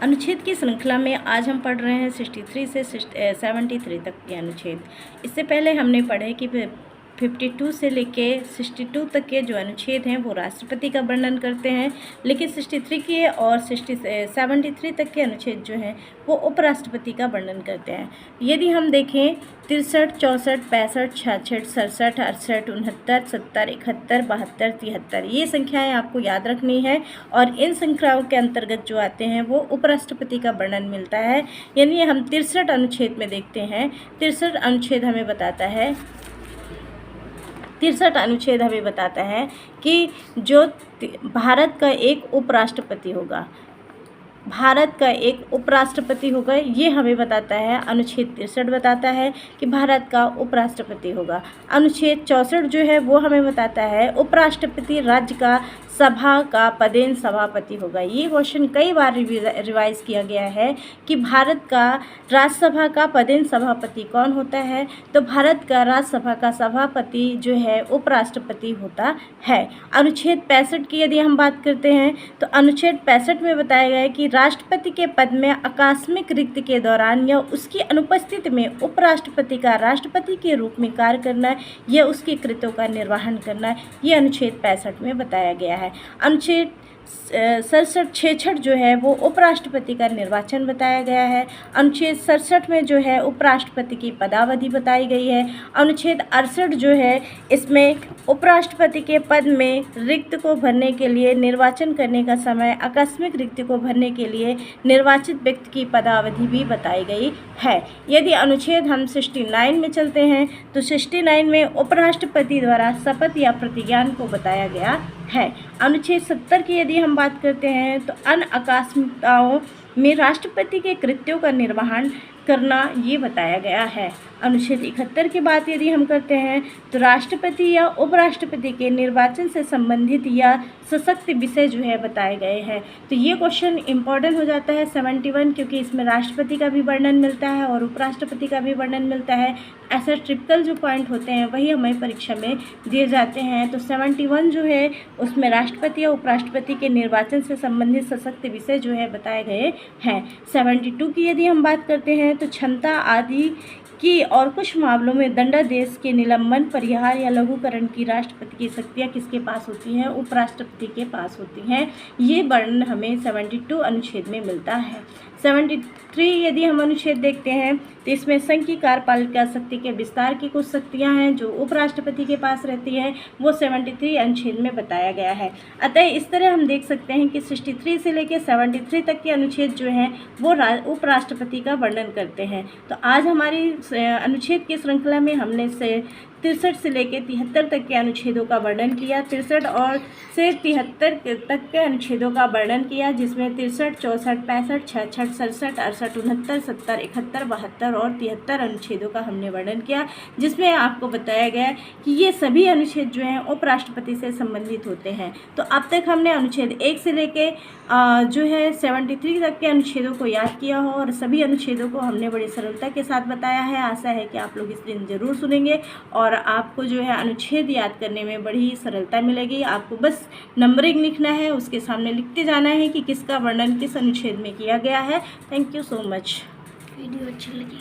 अनुच्छेद की श्रृंखला में आज हम पढ़ रहे हैं 63 से 73 तक के अनुच्छेद। इससे पहले हमने पढ़े कि 52 से लेके 62 तक के जो अनुच्छेद हैं वो राष्ट्रपति का वर्णन करते हैं, लेकिन 63 के और 73 तक के अनुच्छेद जो हैं वो उपराष्ट्रपति का वर्णन करते हैं। यदि हम देखें 63, 64, 65, 66, 67, 68, 69, 70, 71, 72, 73 ये संख्याएं आपको याद रखनी है और इन संख्याओं के अंतर्गत जो आते हैं वो उपराष्ट्रपति का वर्णन मिलता है। यानी हम 63 अनुच्छेद में देखते हैं, 63 अनुच्छेद हमें बताता है कि जो भारत का एक उपराष्ट्रपति होगा, ये हमें बताता है। अनुच्छेद 63 बताता है कि भारत का उपराष्ट्रपति होगा। अनुच्छेद 64 जो है वो हमें बताता है उपराष्ट्रपति राज्य का सभा का पदेन सभापति होगा। ये क्वेश्चन कई बार रिवाइज किया गया है कि भारत का राज्यसभा का पदेन सभापति कौन होता है, तो भारत का राज्यसभा का सभापति जो है उपराष्ट्रपति होता है। अनुच्छेद 65 की यदि हम बात करते हैं तो अनुच्छेद 65 में बताया गया है कि राष्ट्रपति के पद में आकस्मिक रिक्ति के दौरान या उसकी अनुपस्थिति में उपराष्ट्रपति का राष्ट्रपति के रूप में कार्य करना या उसके कृत्यों का निर्वहन करना, ये अनुच्छेद 65 में बताया गया है। अनुच्छेद 67 जो है वो उपराष्ट्रपति का निर्वाचन बताया गया है। अनुच्छेद 67 में जो है उपराष्ट्रपति की पदावधि बताई गई है। अनुच्छेद 68 जो है इसमें उपराष्ट्रपति के पद में रिक्त को भरने के लिए निर्वाचन करने का समय, आकस्मिक रिक्त को भरने के लिए निर्वाचित व्यक्ति की पदावधि भी बताई गई है। यदि अनुच्छेद हम 69 में चलते हैं तो 69 में उपराष्ट्रपति द्वारा शपथ या प्रतिज्ञान को बताया गया है। अनुच्छेद 70 की यदि हम बात करते हैं तो अन्य आकस्मिकताओं में राष्ट्रपति के कृत्यों का निर्वहन करना ये बताया गया है। अनुच्छेद 71 की बात यदि हम करते हैं तो राष्ट्रपति या उपराष्ट्रपति के निर्वाचन से संबंधित या सशक्त विषय जो है बताए गए हैं। तो ये क्वेश्चन इंपॉर्टेंट हो जाता है 71, क्योंकि इसमें राष्ट्रपति का भी वर्णन मिलता है और उपराष्ट्रपति का भी वर्णन मिलता है। ऐसे ट्रिपिकल जो पॉइंट होते हैं वही हमें परीक्षा में दिए जाते हैं। तो 71 जो है उसमें राष्ट्रपति या उपराष्ट्रपति के निर्वाचन से संबंधित सशक्त विषय जो है बताए गए हैं। 72 की यदि हम बात करते हैं तो क्षमता आदि की और कुछ मामलों में दंडादेश के निलंबन, परिहार या लघुकरण की राष्ट्रपति की शक्तियाँ किसके पास होती हैं, उपराष्ट्रपति के पास होती हैं। ये वर्णन हमें 72 अनुच्छेद में मिलता है। 73 यदि हम अनुच्छेद देखते हैं तो इसमें संघ की कार्यपालिका शक्ति के विस्तार की कुछ शक्तियां हैं जो उपराष्ट्रपति के पास रहती हैं, वो 73 अनुच्छेद में बताया गया है। अतः इस तरह हम देख सकते हैं कि 63 से लेकर 73 तक के अनुच्छेद जो हैं वो उपराष्ट्रपति का वर्णन करते हैं। तो आज हमारी अनुच्छेद की श्रृंखला में हमने 63 से लेकर 73 तक के अनुच्छेदों का वर्णन किया। 63 और से 73 तक के अनुच्छेदों का वर्णन किया, जिसमें 63, 64, 65, 66, 67, 68, 69, 70, 71, 72 और 73 अनुच्छेदों का हमने वर्णन किया, जिसमें आपको बताया गया कि ये सभी अनुच्छेद जो हैं उपराष्ट्रपति से संबंधित होते हैं। तो अब तक हमने अनुच्छेद 1 से लेके जो है 73 तक के अनुच्छेदों को याद किया हो और सभी अनुच्छेदों को हमने बड़ी सरलता के साथ बताया है। आशा है कि आप लोग इस दिन ज़रूर सुनेंगे और आपको जो है अनुच्छेद याद करने में बड़ी सरलता मिलेगी। आपको बस नंबरिंग लिखना है, उसके सामने लिखते जाना है कि किसका वर्णन किस अनुच्छेद में किया गया है। Thank you so much. Video अच्छी लगी